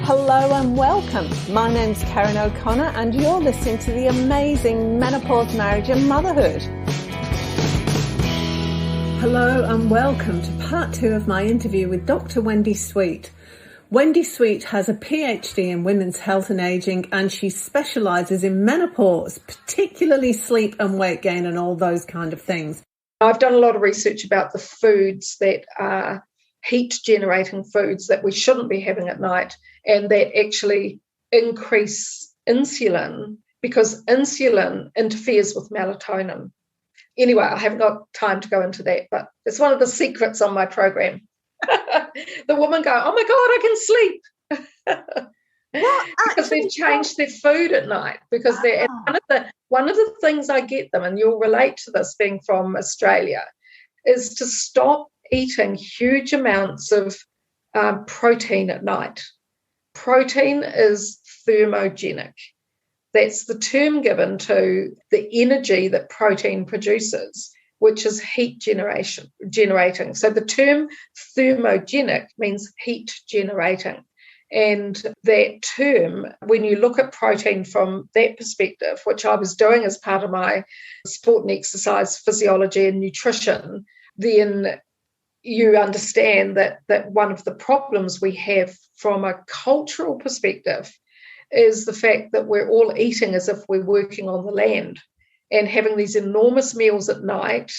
Hello and welcome. My name's Karen O'Connor and you're listening to the amazing Menopause, Marriage and Motherhood. Hello and welcome to part 2 of my interview with Dr. Wendy Sweet. Wendy Sweet has a PhD in women's health and ageing, and she specialises in menopause, particularly sleep and weight gain and all those kind of things. I've done a lot of research about the foods that are heat-generating foods that we shouldn't be having at night and that actually increase insulin because insulin interferes with melatonin. Anyway, I haven't got time to go into that, but it's one of the secrets on my program. The woman go, oh my God, I can sleep. Because they've changed their food at night. Because they're one of the things I get them, and you'll relate to this being from Australia, is to stop eating huge amounts of protein at night. Protein is thermogenic. That's the term given to the energy that protein produces, which is heat generating. So the term thermogenic means heat generating. And that term, when you look at protein from that perspective, which I was doing as part of my sport and exercise physiology and nutrition, then you understand that one of the problems we have from a cultural perspective is the fact that we're all eating as if we're working on the land and having these enormous meals at night,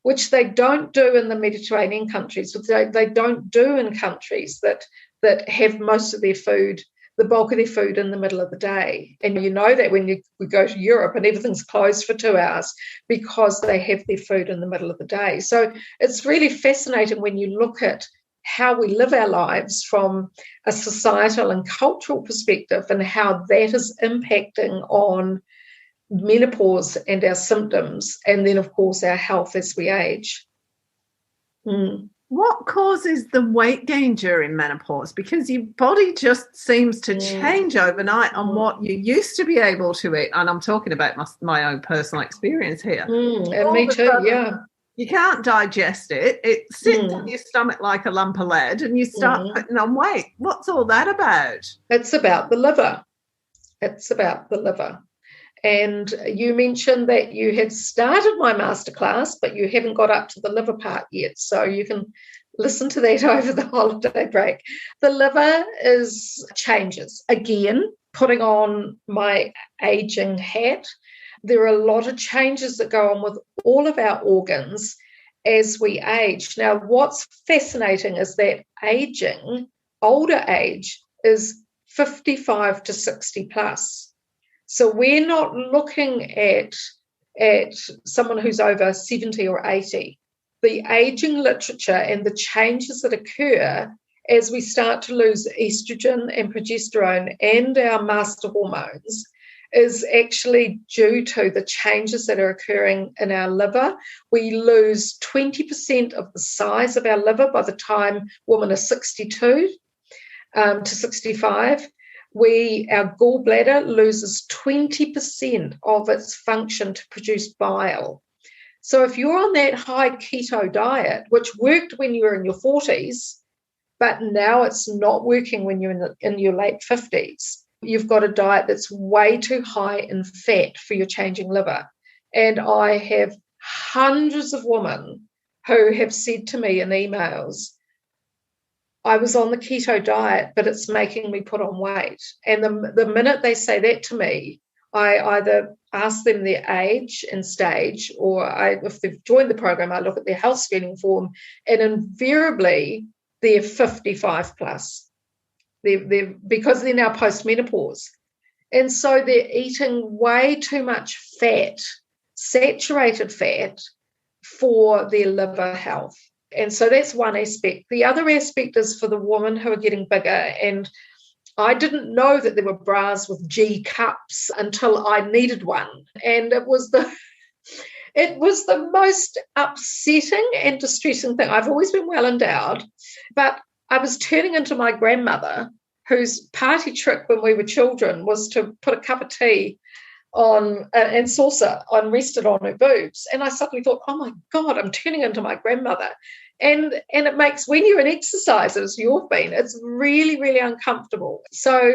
which they don't do in the Mediterranean countries. They don't do in countries that have most of their food, the bulk of their food in the middle of the day. And you know that when we go to Europe and everything's closed for 2 hours because they have their food in the middle of the day. So it's really fascinating when you look at how we live our lives from a societal and cultural perspective and how that is impacting on menopause and our symptoms, and then, of course, our health as we age. What causes the weight gain during menopause? Because your body just seems to change overnight on what you used to be able to eat. And I'm talking about my own personal experience here. And me too, yeah. You can't digest it. It sits in your stomach like a lump of lead and you start putting on weight. What's all that about? It's about the liver. And you mentioned that you had started my masterclass, but you haven't got up to the liver part yet. So you can listen to that over the holiday break. The liver changes. Again, putting on my aging hat, there are a lot of changes that go on with all of our organs as we age. Now, what's fascinating is that aging, older age, is 55 to 60 plus. So we're not looking at someone who's over 70 or 80. The aging literature and the changes that occur as we start to lose estrogen and progesterone and our master hormones is actually due to the changes that are occurring in our liver. We lose 20% of the size of our liver by the time women are 62 to 65. Our gallbladder loses 20% of its function to produce bile. So if you're on that high keto diet, which worked when you were in your 40s, but now it's not working when you're in your late 50s, you've got a diet that's way too high in fat for your changing liver. And I have hundreds of women who have said to me in emails, I was on the keto diet, but it's making me put on weight. And the minute they say that to me, I either ask them their age and stage, or if they've joined the program, I look at their health screening form, and invariably they're 55 plus. Because they're now post-menopause. And so they're eating way too much fat, saturated fat, for their liver health. And so that's one aspect. The other aspect is for the women who are getting bigger. And I didn't know that there were bras with G cups until I needed one. And it was the most upsetting and distressing thing. I've always been well endowed, but I was turning into my grandmother, whose party trick when we were children was to put a cup of tea and salsa rested on her boobs. And I suddenly thought, oh my God, I'm turning into my grandmother. And it makes, when you're in exercise, as you've been, it's really, really uncomfortable. So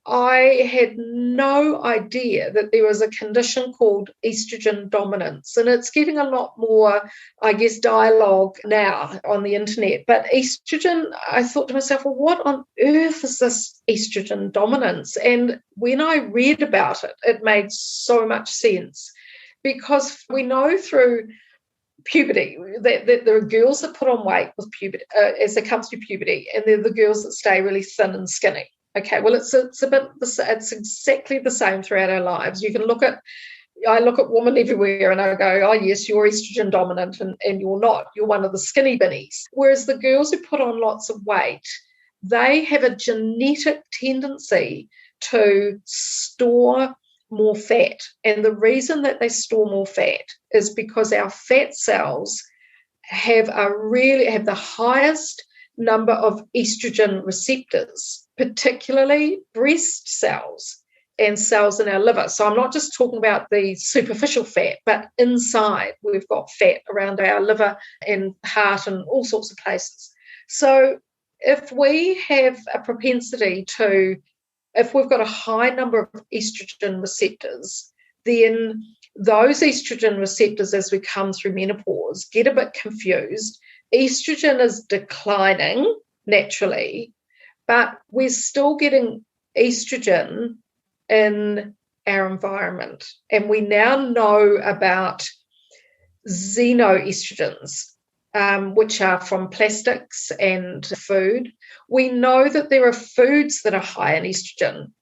I had no idea that there was a condition called estrogen dominance, and it's getting a lot more, I guess, dialogue now on the internet. But estrogen, I thought to myself, well, what on earth is this estrogen dominance? And when I read about it, it made so much sense, because we know through puberty that there are girls that put on weight with puberty as it comes to puberty, and they're the girls that stay really thin and skinny. Okay, well, it's exactly the same throughout our lives. You can I look at women everywhere and I go, oh yes, you're estrogen dominant, and you're not. You're one of the skinny binnies. Whereas the girls who put on lots of weight, they have a genetic tendency to store more fat. And the reason that they store more fat is because our fat cells have the highest number of estrogen receptors, particularly breast cells and cells in our liver. So I'm not just talking about the superficial fat, but inside we've got fat around our liver and heart and all sorts of places. So if we have a propensity if we've got a high number of estrogen receptors, then those estrogen receptors, as we come through menopause, get a bit confused. Estrogen is declining naturally, but we're still getting estrogen in our environment. And we now know about xenoestrogens, which are from plastics and food. We know that there are foods that are high in estrogen.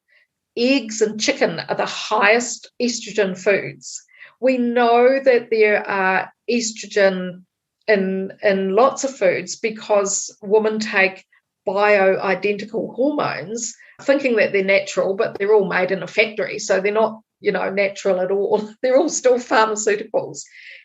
Eggs and chicken are the highest estrogen foods. We know that there are estrogen in lots of foods because women take bioidentical hormones thinking that they're natural, but they're all made in a factory, so they're not natural at all. They're all still pharmaceuticals,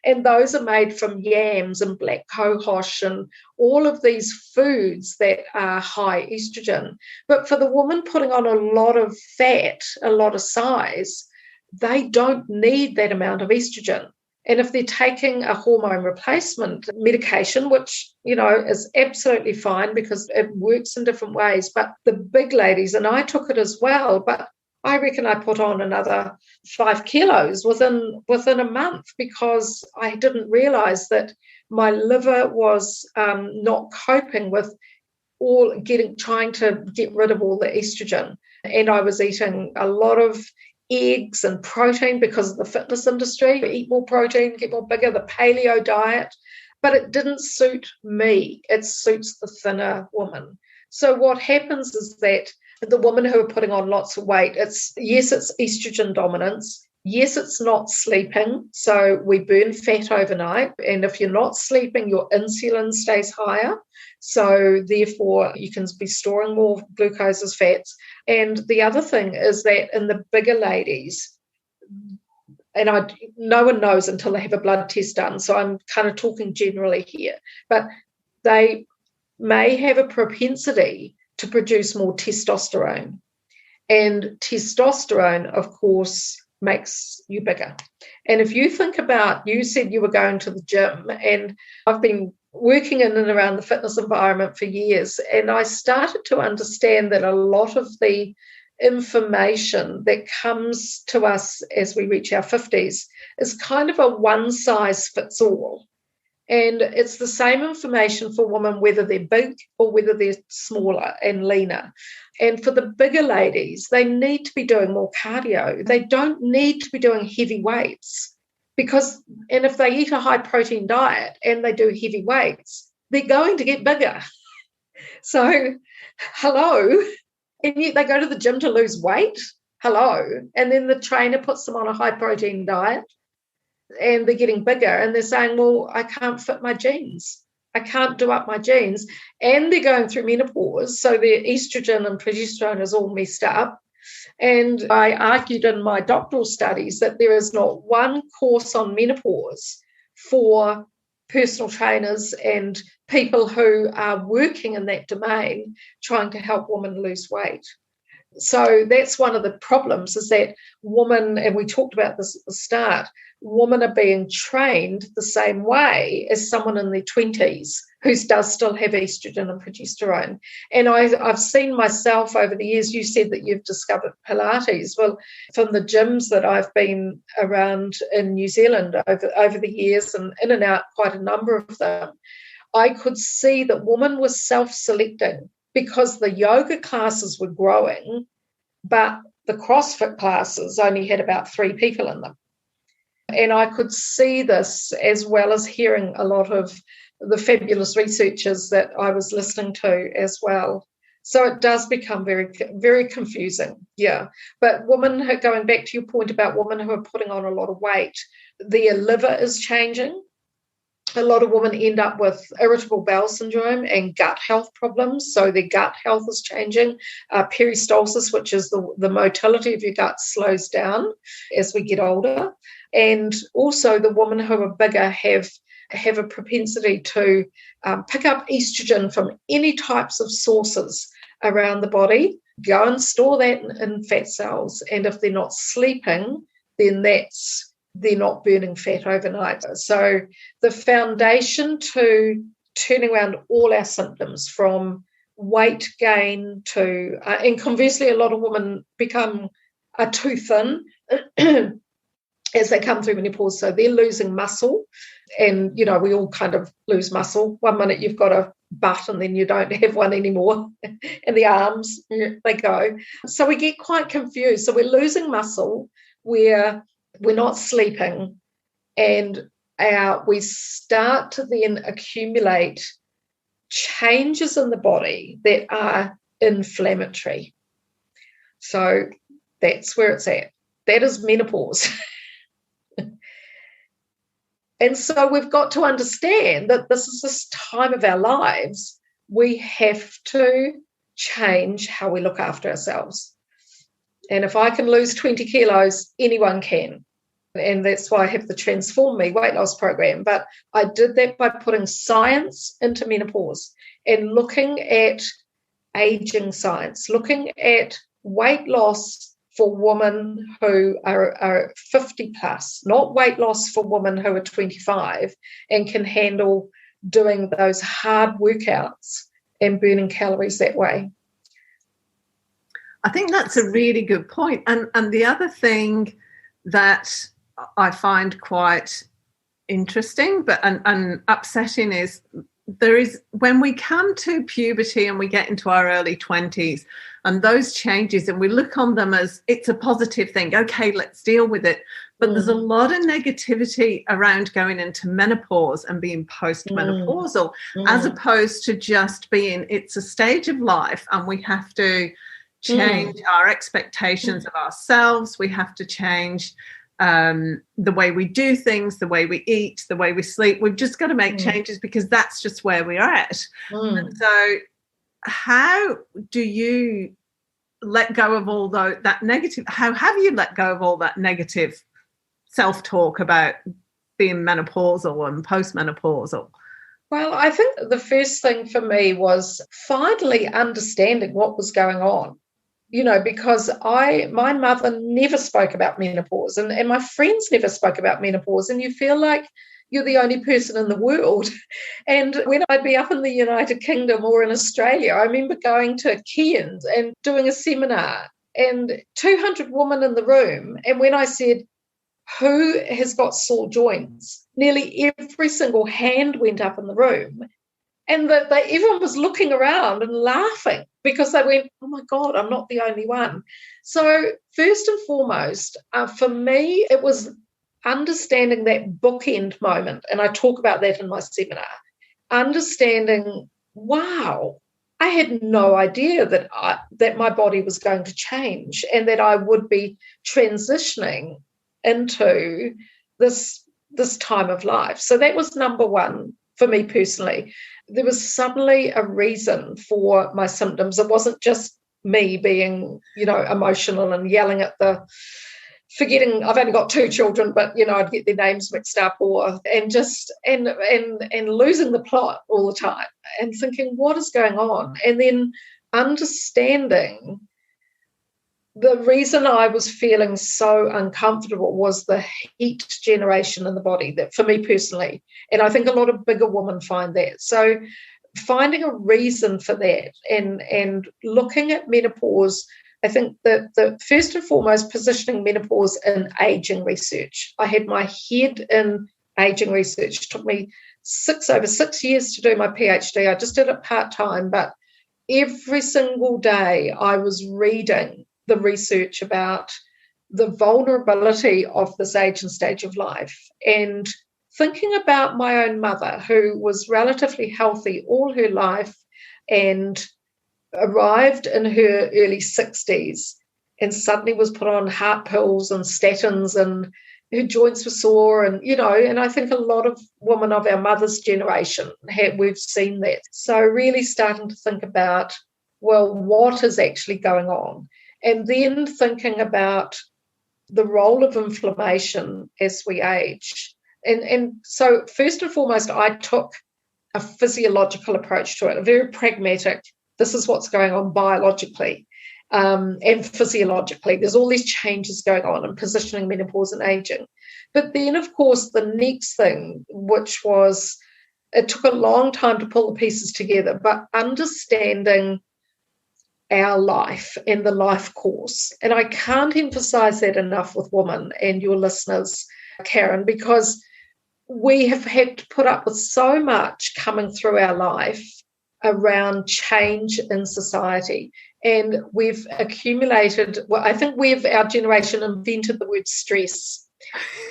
and those are made from yams and black cohosh and all of these foods that are high estrogen. But for the woman putting on a lot of fat, a lot of size, they don't need that amount of estrogen. And if they're taking a hormone replacement medication, which, is absolutely fine because it works in different ways, but the big ladies, and I took it as well, but I reckon I put on another 5 kilos within a month because I didn't realize that my liver was not coping with trying to get rid of all the estrogen. And I was eating a lot of eggs and protein because of the fitness industry. Eat more protein, get more bigger, the paleo diet. But it didn't suit me. It suits the thinner woman. So what happens is that the women who are putting on lots of weight, it's estrogen dominance. Yes, it's not sleeping. So we burn fat overnight. And if you're not sleeping, your insulin stays higher. So therefore, you can be storing more glucose as fats. And the other thing is that in the bigger ladies, and no one knows until they have a blood test done, so I'm kind of talking generally here, but they may have a propensity to produce more testosterone. And testosterone, of course, makes you bigger. And if you think about, you said you were going to the gym, and I've been working in and around the fitness environment for years, and I started to understand that a lot of the information that comes to us as we reach our 50s is kind of a one size fits all. And it's the same information for women, whether they're big or whether they're smaller and leaner. And for the bigger ladies, they need to be doing more cardio. They don't need to be doing heavy weights and if they eat a high protein diet and they do heavy weights, they're going to get bigger. So, hello. And yet they go to the gym to lose weight. Hello. And then the trainer puts them on a high protein diet and they're getting bigger and they're saying, well, I can't fit my genes. I can't do up my genes. And they're going through menopause. So their estrogen and progesterone is all messed up. And I argued in my doctoral studies that there is not one course on menopause for personal trainers and people who are working in that domain trying to help women lose weight. So that's one of the problems, is that women, and we talked about this at the start, women are being trained the same way as someone in their 20s who does still have estrogen and progesterone. And I've seen myself over the years. You said that you've discovered Pilates. Well, from the gyms that I've been around in New Zealand over the years, and in and out quite a number of them, I could see that women were self-selecting because the yoga classes were growing, but the CrossFit classes only had about 3 people in them. And I could see this, as well as hearing a lot of the fabulous researchers that I was listening to as well. So it does become very, very confusing. Yeah. But women, going back to your point about women who are putting on a lot of weight, their liver is changing. A lot of women end up with irritable bowel syndrome and gut health problems. So their gut health is changing. Peristalsis, which is the motility of your gut, slows down as we get older. And also the women who are bigger have a propensity to pick up estrogen from any types of sources around the body, go and store that in fat cells. And if they're not sleeping, then they're not burning fat overnight. So the foundation to turning around all our symptoms, from weight gain to, and conversely, a lot of women are too thin as they come through menopause. So they're losing muscle. And, we all kind of lose muscle. One minute you've got a butt and then you don't have one anymore. And the arms, they go. So we get quite confused. So we're losing muscle, we're not sleeping, and we start to then accumulate changes in the body that are inflammatory. So that's where it's at. That is menopause. And so we've got to understand that this is this time of our lives. We have to change how we look after ourselves. And if I can lose 20 kilos, anyone can. And that's why I have the Transform Me weight loss program. But I did that by putting science into menopause and looking at aging science, looking at weight loss for women who are 50 plus, not weight loss for women who are 25 and can handle doing those hard workouts and burning calories that way. I think that's a really good point. And the other thing that I find quite interesting and upsetting is when we come to puberty and we get into our early 20s and those changes, and we look on them as it's a positive thing. Okay, let's deal with it. But there's a lot of negativity around going into menopause and being postmenopausal, as opposed to just being, it's a stage of life and we have to change our expectations of ourselves. We have to change the way we do things, the way we eat, the way we sleep. We've just got to make changes because that's just where we're at. And so how do you let go of all that negative? How have you let go of all that negative self-talk about being menopausal and postmenopausal? Well, I think the first thing for me was finally understanding what was going on. Because my mother never spoke about menopause and my friends never spoke about menopause, and you feel like you're the only person in the world. And when I'd be up in the United Kingdom or in Australia, I remember going to Cairns and doing a seminar and 200 women in the room. And when I said, who has got sore joints, nearly every single hand went up in the room. And everyone was looking around and laughing because they went, oh, my God, I'm not the only one. So first and foremost, for me, it was understanding that bookend moment. And I talk about that in my seminar, understanding, wow, I had no idea that my body was going to change and that I would be transitioning into this time of life. So that was number one for me personally. There was suddenly a reason for my symptoms. It wasn't just me being, emotional and yelling at forgetting I've only got 2 children, but I'd get their names mixed up and losing the plot all the time and thinking, what is going on? And then understanding the reason I was feeling so uncomfortable was the heat generation in the body, that for me personally, and I think a lot of bigger women find that. So finding a reason for that and looking at menopause, I think that the first and foremost, positioning menopause in aging research. I had my head in aging research. It took me over 6 years to do my PhD. I just did it part-time, but every single day I was reading the research about the vulnerability of this age and stage of life, and thinking about my own mother, who was relatively healthy all her life and arrived in her early 60s and suddenly was put on heart pills and statins, and her joints were sore, and and I think a lot of women of our mother's generation we've seen that. So really starting to think about, well, what is actually going on, and then thinking about the role of inflammation as we age. And so first and foremost, I took a physiological approach to it, a very pragmatic, this is what's going on biologically and physiologically. There's all these changes going on in positioning menopause and aging. But then, of course, the next thing, which was, it took a long time to pull the pieces together, but understanding our life and the life course. And I can't emphasize that enough with women and your listeners, Karen, because we have had to put up with so much coming through our life around change in society. And we've accumulated, well, I think our generation invented the word stress.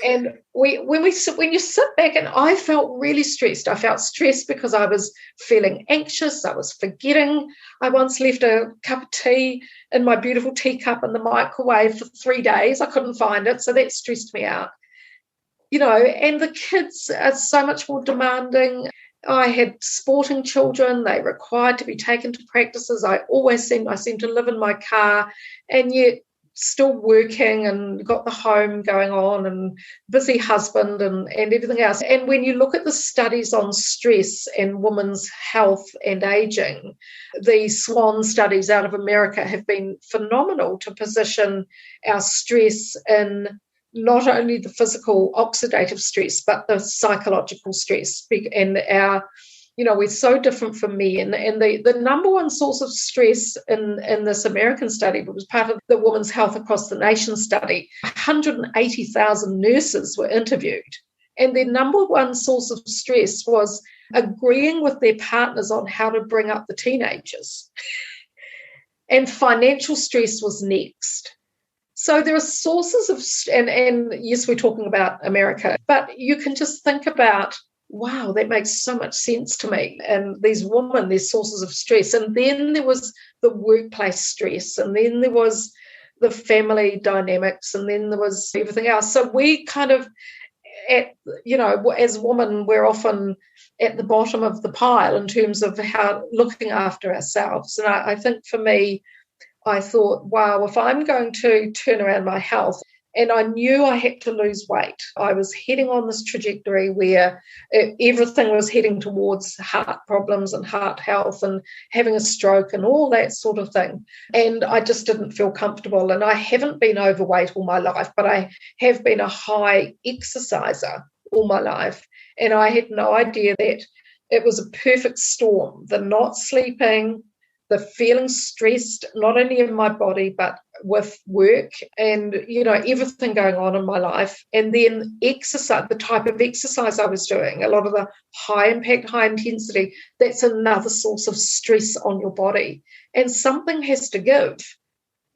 And when you sit back, and I felt really stressed. I felt stressed because I was feeling anxious. I was forgetting. I once left a cup of tea in my beautiful teacup in the microwave for 3 days. I couldn't find it, so that stressed me out. And the kids are so much more demanding. I had sporting children. They required to be taken to practices. I seem to live in my car, and yet still working and got the home going on and busy husband and everything else. And when you look at the studies on stress and women's health and aging, the SWAN studies out of America have been phenomenal to position our stress in not only the physical oxidative stress, but the psychological stress. And we're so different from men. And the number one source of stress in this American study, but was part of the Women's Health Across the Nation study, 180,000 nurses were interviewed. And their number one source of stress was agreeing with their partners on how to bring up the teenagers. And financial stress was next. So there are sources of, and yes, we're talking about America, but you can just think about, wow, that makes so much sense to me. And these women, there's sources of stress. And then there was the workplace stress, and then there was the family dynamics, and then there was everything else. So we kind of, as women, we're often at the bottom of the pile in terms of how looking after ourselves. And I think for me, I thought, wow, if I'm going to turn around my health, and I knew I had to lose weight. I was heading on this trajectory where everything was heading towards heart problems and heart health and having a stroke and all that sort of thing. And I just didn't feel comfortable. And I haven't been overweight all my life, but I have been a high exerciser all my life. And I had no idea that it was a perfect storm, the not sleeping, the feeling stressed, not only in my body, but with work and, everything going on in my life. And then exercise, the type of exercise I was doing, a lot of the high impact, high intensity, that's another source of stress on your body. And something has to give.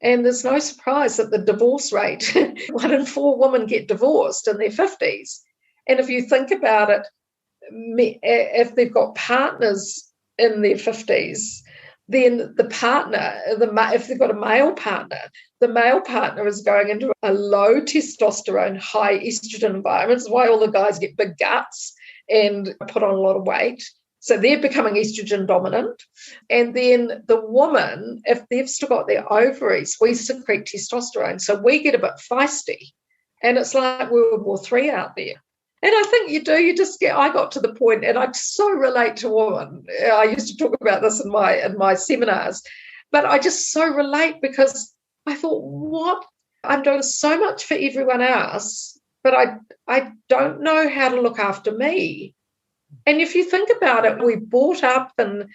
And there's no surprise that the divorce rate, 1 in 4 women get divorced in their 50s. And if you think about it, if they've got partners in their 50s, then the partner, if they've got a male partner, the male partner is going into a low testosterone, high estrogen environment. That's why all the guys get big guts and put on a lot of weight. So they're becoming estrogen dominant. And then the woman, if they've still got their ovaries, we secrete testosterone. So we get a bit feisty. And it's like World War III out there. And I think I got to the point, and I so relate to women. I used to talk about this in my seminars, but I just so relate because I thought, what? I'm doing so much for everyone else, but I don't know how to look after me. And if you think about it, we brought up in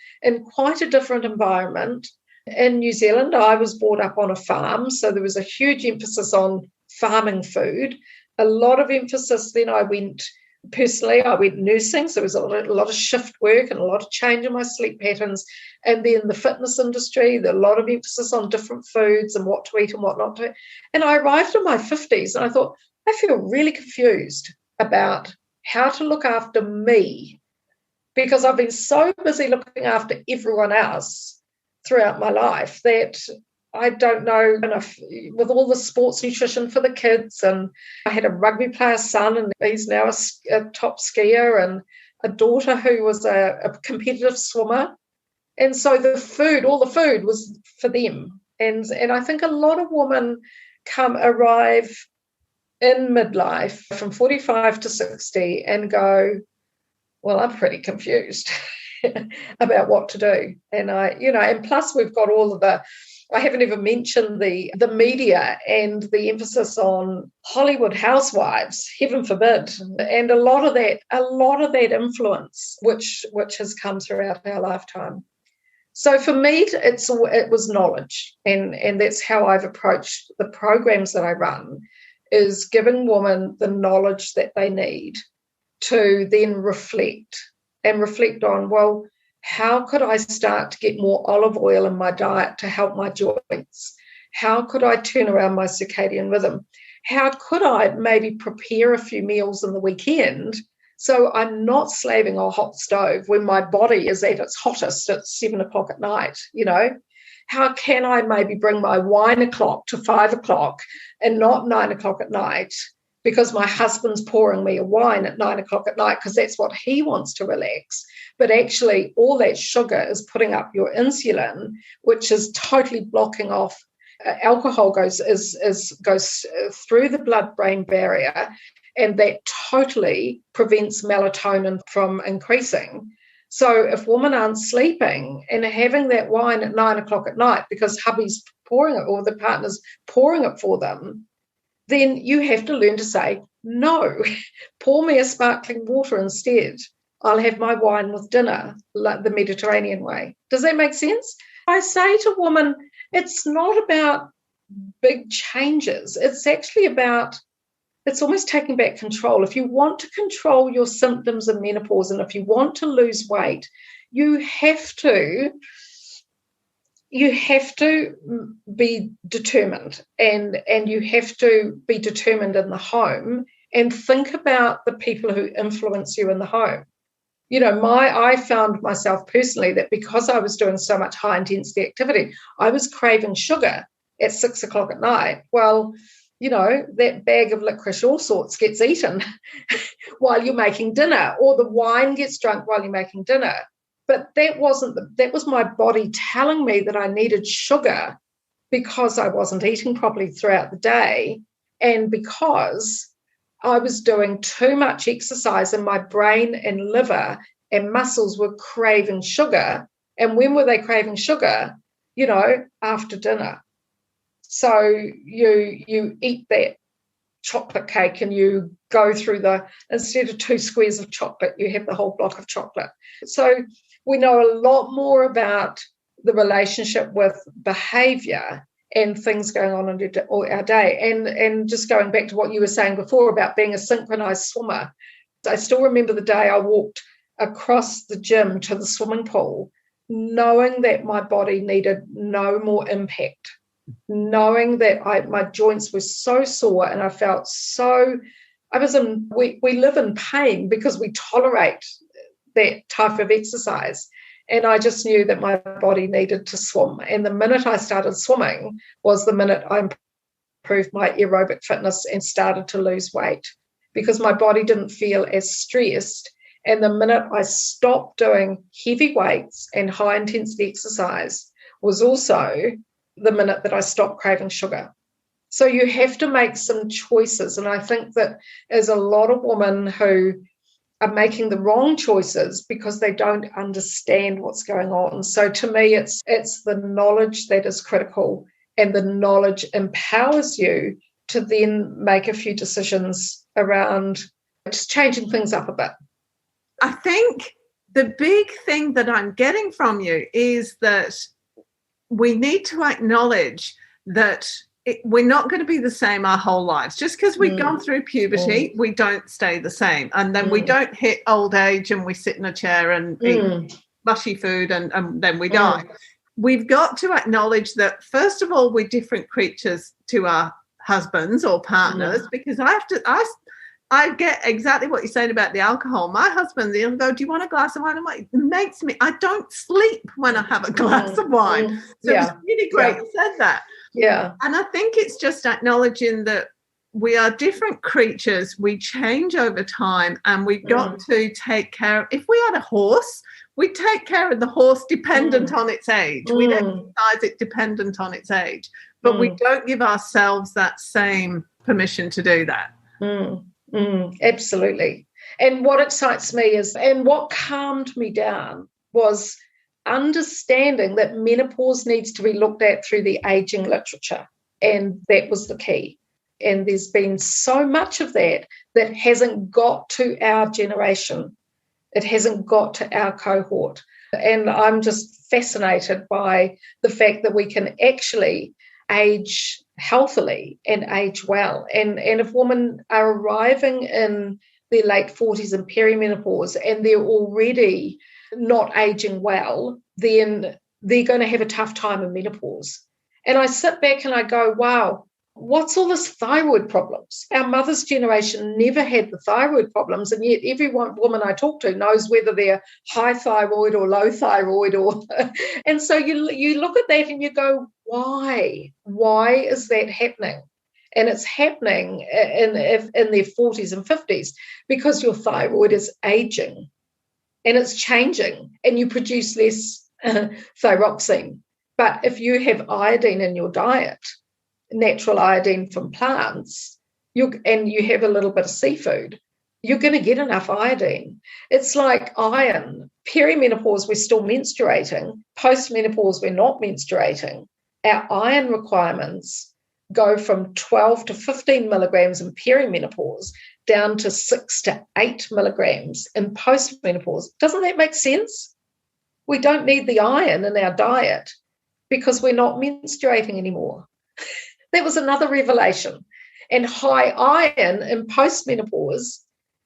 quite a different environment. In New Zealand, I was brought up on a farm, so there was a huge emphasis on farming food. A lot of emphasis then I went nursing, so there was a lot of shift work and a lot of change in my sleep patterns. And then the fitness industry, a lot of emphasis on different foods and what to eat and what not to eat. And I arrived in my 50s and I thought, I feel really confused about how to look after me, because I've been so busy looking after everyone else throughout my life that I don't know enough with all the sports nutrition for the kids. And I had a rugby player son, and he's now a top skier, and a daughter who was a competitive swimmer. And so all the food was for them. And I think a lot of women arrive in midlife from 45 to 60 and go, well, I'm pretty confused about what to do. And and plus we've got all of I haven't even mentioned the media and the emphasis on Hollywood housewives, heaven forbid, and a lot of that influence which has come throughout our lifetime. So for me, it was knowledge, and that's how I've approached the programs that I run, is giving women the knowledge that they need to then reflect on, well, how could I start to get more olive oil in my diet to help my joints? How could I turn around my circadian rhythm? How could I maybe prepare a few meals in the weekend so I'm not slaving on a hot stove when my body is at its hottest at 7 o'clock at night, How can I maybe bring my wine o'clock to 5 o'clock and not 9 o'clock at night, because my husband's pouring me a wine at 9 o'clock at night because that's what he wants to relax. But actually all that sugar is putting up your insulin, which is totally blocking off. Alcohol goes through the blood-brain barrier, and that totally prevents melatonin from increasing. So if women aren't sleeping and having that wine at 9 o'clock at night because hubby's pouring it or the partner's pouring it for them, then you have to learn to say, no, pour me a sparkling water instead. I'll have my wine with dinner, like the Mediterranean way. Does that make sense? I say to women, it's not about big changes. It's actually it's almost taking back control. If you want to control your symptoms of menopause, and if you want to lose weight, you have to be determined, and you have to be determined in the home, and think about the people who influence you in the home. I found myself personally that because I was doing so much high intensity activity, I was craving sugar at 6 o'clock at night. Well, that bag of licorice all sorts gets eaten while you're making dinner, or the wine gets drunk while you're making dinner. But that was my body telling me that I needed sugar because I wasn't eating properly throughout the day, and because I was doing too much exercise and my brain and liver and muscles were craving sugar. And when were they craving sugar? After dinner. So you eat that chocolate cake and you go through instead of 2 squares of chocolate, you have the whole block of chocolate. So we know a lot more about the relationship with behavior and things going on in our day. And just going back to what you were saying before about being a synchronized swimmer, I still remember the day I walked across the gym to the swimming pool, knowing that my body needed no more impact, knowing that my joints were so sore, and I felt we live in pain because we tolerate that type of exercise. And I just knew that my body needed to swim. And the minute I started swimming was the minute I improved my aerobic fitness and started to lose weight, because my body didn't feel as stressed. And the minute I stopped doing heavy weights and high intensity exercise was also the minute that I stopped craving sugar. So you have to make some choices. And I think that there's a lot of women who are making the wrong choices because they don't understand what's going on. So to me, it's the knowledge that is critical, and the knowledge empowers you to then make a few decisions around just changing things up a bit. I think the big thing that I'm getting from you is that we need to acknowledge that we're not going to be the same our whole lives. Just because we've gone through puberty, we don't stay the same. And then we don't hit old age and we sit in a chair and eat mushy food and then we die. We've got to acknowledge that, first of all, we're different creatures to our husbands or partners, because I get exactly what you're saying about the alcohol. My husband, he'll go, do you want a glass of wine? I'm like, I don't sleep when I have a glass of wine. So it's really great you said that. Yeah. And I think it's just acknowledging that we are different creatures. We change over time, and we've got to take care of, if we had a horse, we take care of the horse dependent on its age. We'd exercise it dependent on its age. But we don't give ourselves that same permission to do that. Absolutely. And what excites me is, and what calmed me down was understanding that menopause needs to be looked at through the aging literature. And that was the key. And there's been so much of that hasn't got to our generation. It hasn't got to our cohort. And I'm just fascinated by the fact that we can actually age healthily and age well. And if women are arriving in their late 40s and perimenopause and they're already not aging well, then they're going to have a tough time in menopause. And I sit back and I go, wow, what's all this thyroid problems? Our mother's generation never had the thyroid problems, and yet every woman I talk to knows whether they're high thyroid or low thyroid, and so you look at that and you go, why? Why is that happening? And it's happening in their 40s and 50s because your thyroid is aging and it's changing, and you produce less thyroxine. But if you have iodine in your diet, natural iodine from plants, and you have a little bit of seafood, you're going to get enough iodine. It's like iron. Perimenopause, we're still menstruating. Postmenopause, we're not menstruating. Our iron requirements go from 12 to 15 milligrams in perimenopause down to 6 to 8 milligrams in postmenopause. Doesn't that make sense? We don't need the iron in our diet because we're not menstruating anymore. That was another revelation. And high iron in postmenopause,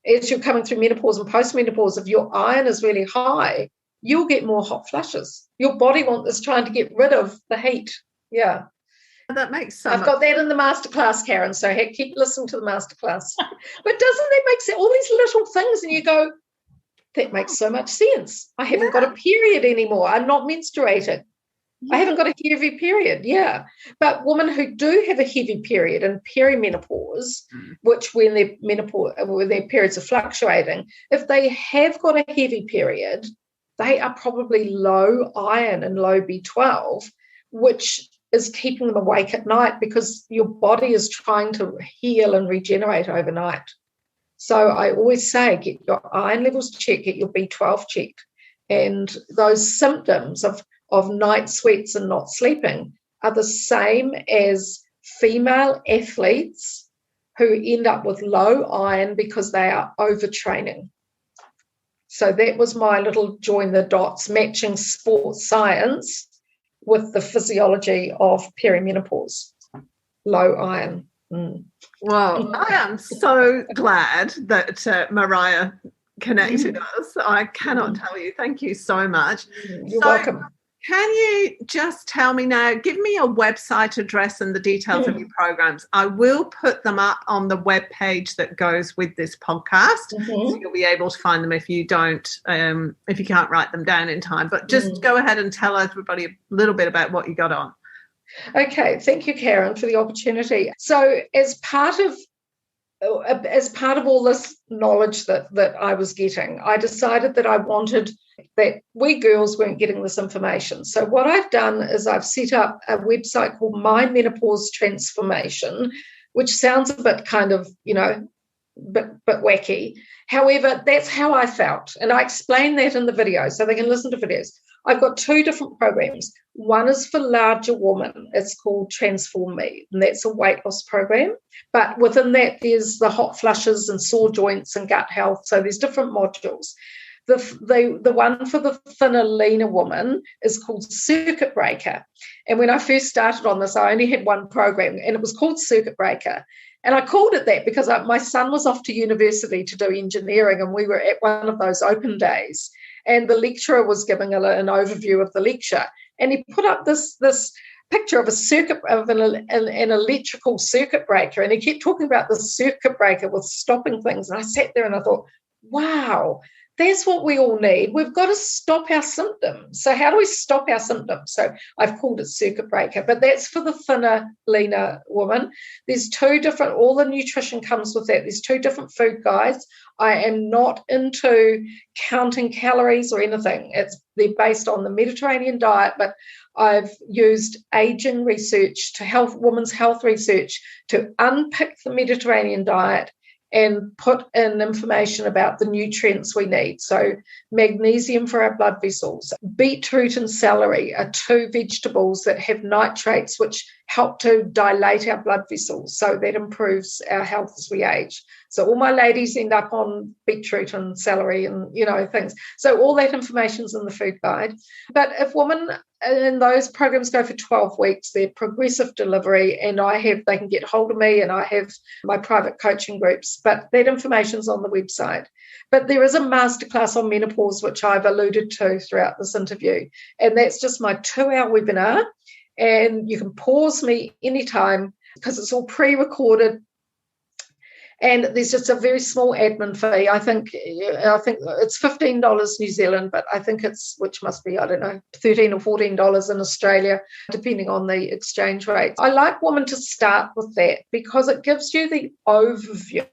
as you're coming through menopause and postmenopause, if your iron is really high, you'll get more hot flushes. Your body is trying to get rid of the heat. Yeah. That makes sense. I've got that in the masterclass, Karen, so keep listening to the masterclass. But doesn't that make sense? All these little things, and you go, that makes so much sense. I haven't got a period anymore. I'm not menstruating. I haven't got a heavy period, But women who do have a heavy period in perimenopause, which when their periods are fluctuating, if they have got a heavy period, they are probably low iron and low B12, which is keeping them awake at night because your body is trying to heal and regenerate overnight. So I always say, get your iron levels checked, get your B12 checked. And those symptoms of night sweats and not sleeping are the same as female athletes who end up with low iron because they are overtraining. So that was my little join the dots, matching sports science with the physiology of perimenopause, low iron. Well, I am so glad that Mariah connected us. I cannot tell you. Thank you so much. You're welcome. Can you just tell me now, give me your website address and the details of your programs. I will put them up on the web page that goes with this podcast. So you'll be able to find them if you can't write them down in time. But just go ahead and tell everybody a little bit about what you got on. Okay. Thank you, Karen, for the opportunity. So as part of all this knowledge that I was getting, I decided that I wanted that we girls weren't getting this information. So what I've done is I've set up a website called My Menopause Transformation, which sounds a bit kind of, bit wacky. However, that's how I felt. And I explain that in the video so they can listen to videos. I've got 2 different programs. One is for larger women. It's called Transform Me, and that's a weight loss program. But within that, there's the hot flushes and sore joints and gut health. So there's different modules. The one for the thinner, leaner woman is called Circuit Breaker. And when I first started on this, I only had one program, and it was called Circuit Breaker. And I called it that because my son was off to university to do engineering, and we were at one of those open days. And the lecturer was giving an overview of the lecture. And he put up this picture of an electrical circuit breaker. And he kept talking about the circuit breaker with stopping things. And I sat there and I thought, wow, that's what we all need. We've got to stop our symptoms. So how do we stop our symptoms? So I've called it Circuit Breaker, but that's for the thinner, leaner woman. There's 2 different, all the nutrition comes with that. There's 2 different food guides. I am not into counting calories or anything. They're based on the Mediterranean diet, but I've used aging research to women's health research to unpick the Mediterranean diet and put in information about the nutrients we need. So magnesium for our blood vessels. Beetroot and celery are 2 vegetables that have nitrates which help to dilate our blood vessels. So that improves our health as we age. So all my ladies end up on beetroot and celery and, things. So all that information's in the food guide. But if women in those programs go for 12 weeks, they're progressive delivery, and they can get hold of me, and I have my private coaching groups. But that information's on the website. But there is a masterclass on menopause, which I've alluded to throughout this interview. And that's just my 2-hour webinar. And you can pause me anytime because it's all pre-recorded. And there's just a very small admin fee. I think it's $15 New Zealand, but I think which must be, I don't know, $13 or $14 in Australia, depending on the exchange rate. I like women to start with that because it gives you the overview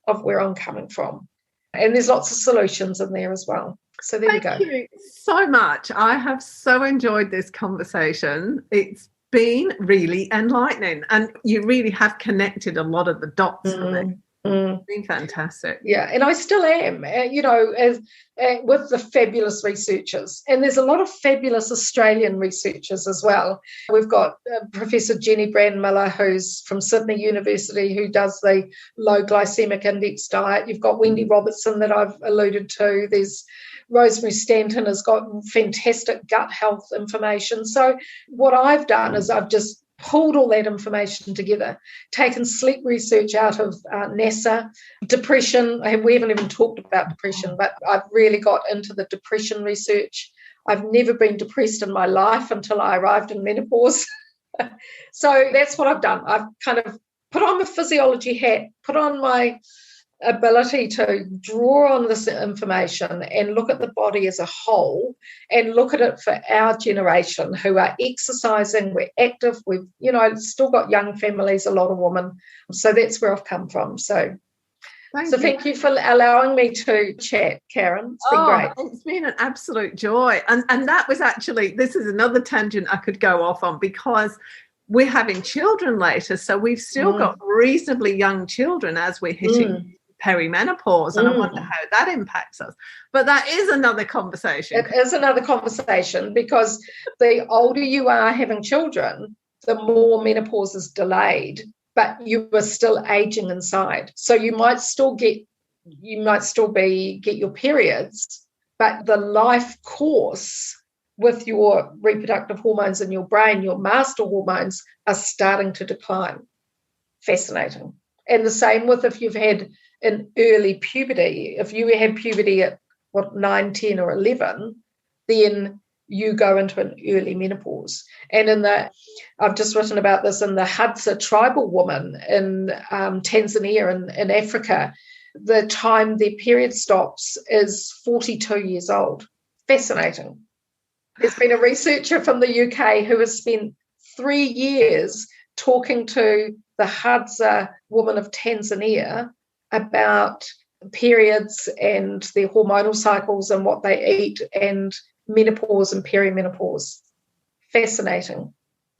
of where I'm coming from. And there's lots of solutions in there as well. So there we go. Thank you so much. I have so enjoyed this conversation. It's been really enlightening, and you really have connected a lot of the dots for me. It's been fantastic. Yeah, and I still am, with the fabulous researchers. And there's a lot of fabulous Australian researchers as well. We've got Professor Jenny Brand-Miller, who's from Sydney University, who does the low glycemic index diet. You've got Wendy Robertson that I've alluded to. There's Rosemary Stanton has got fantastic gut health information. So what I've done is I've just pulled all that information together, taken sleep research out of NASA, depression. We haven't even talked about depression, but I've really got into the depression research. I've never been depressed in my life until I arrived in menopause. So that's what I've done. I've kind of put on my physiology hat, put on my ability to draw on this information and look at the body as a whole and look at it for our generation who are exercising, we're active, we've still got young families, a lot of women. So that's where I've come from. So thank you for allowing me to chat, Karen. It's been great. It's been an absolute joy. And that was actually, this is another tangent I could go off on because we're having children later. So we've still got reasonably young children as we're hitting perimenopause, and I wonder how that impacts us. But that is another conversation. It is another conversation because the older you are having children, the more menopause is delayed, but you are still aging inside. So you might still get your periods, but the life course with your reproductive hormones in your brain, your master hormones, are starting to decline. Fascinating. And the same with if you've had an early puberty. If you had puberty at 9, 10 or 11, then you go into an early menopause. And I've just written about this in the Hadza tribal woman in Tanzania in Africa, the time their period stops is 42 years old. Fascinating. There's been a researcher from the UK who has spent 3 years talking to the Hadza woman of Tanzania about periods and their hormonal cycles and what they eat and menopause and perimenopause. Fascinating.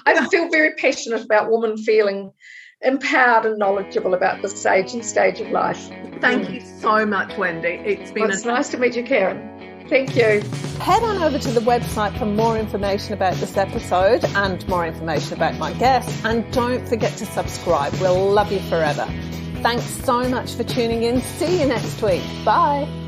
I feel very passionate about women feeling empowered and knowledgeable about this age and stage of life. Thank you so much, Wendy. It's nice to meet you, Karen. Thank you. Head on over to the website for more information about this episode and more information about my guests. And don't forget to subscribe. We'll love you forever. Thanks so much for tuning in. See you next week. Bye.